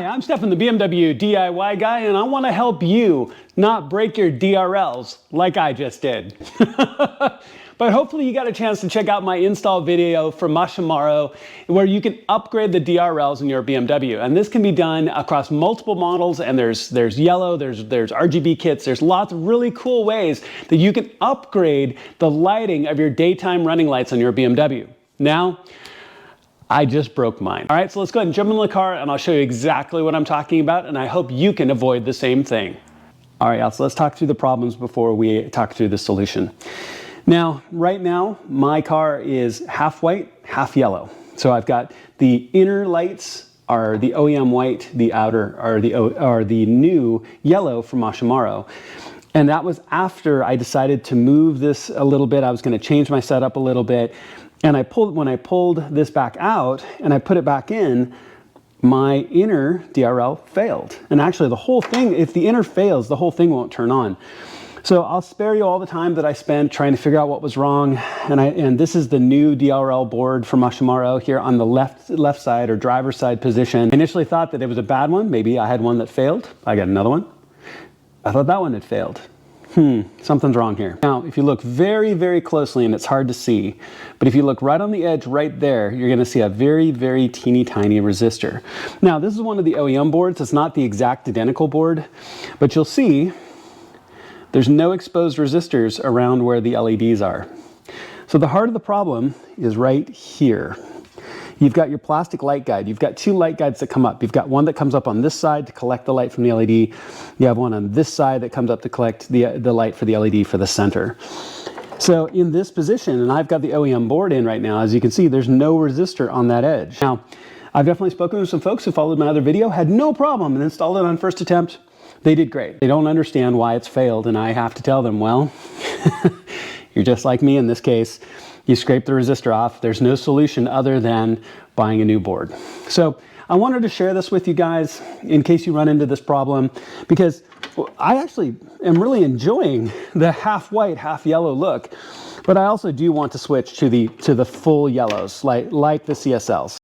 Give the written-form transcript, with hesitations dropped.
Hi, I'm Stefan, the BMW DIY guy, and I want to help you not break your DRLs like I just did. But hopefully you got a chance to check out my install video from Mashamaro where you can upgrade the DRLs in your BMW. And this can be done across multiple models, and there's yellow, there's RGB kits, there's lots of really cool ways that you can upgrade the lighting of your daytime running lights on your BMW. Now, I just broke mine. All right, so let's go ahead and jump in the car and I'll show you exactly what I'm talking about, and I hope you can avoid the same thing. All right, so let's talk through the problems before we talk through the solution. Now, right now, my car is half white, half yellow. So I've got the inner lights are the OEM white, the outer are the new yellow from Mashamaro. And that was after I decided to move this a little bit. I was going to change my setup a little bit. And when I pulled this back out and I put it back in, my inner DRL failed. And actually the whole thing, if the inner fails, the whole thing won't turn on. So I'll spare you all the time that I spent trying to figure out what was wrong. And this is the new DRL board from Mashamaro here on the left side or driver's side position. I initially thought that it was a bad one. Maybe I had one that failed. I got another one. I thought that one had failed. Something's wrong here. Now, if you look very, very closely, and it's hard to see, but if you look right on the edge right there, you're gonna see a very, very teeny tiny resistor. Now, this is one of the OEM boards. It's not the exact identical board, but you'll see there's no exposed resistors around where the LEDs are. So the heart of the problem is right here. You've got your plastic light guide. You've got two light guides that come up. You've got one that comes up on this side to collect the light from the LED. You have one on this side that comes up to collect the light for the LED for the center. So in this position, and I've got the OEM board in right now, as you can see, there's no resistor on that edge. Now, I've definitely spoken with some folks who followed my other video, had no problem and installed it on first attempt. They did great. They don't understand why it's failed, and I have to tell them, well, you're just like me in this case. You scrape the resistor off. There's no solution other than buying a new board. So I wanted to share this with you guys in case you run into this problem, because I actually am really enjoying the half white, half yellow look, but I also do want to switch to the full yellows, like the CSLs.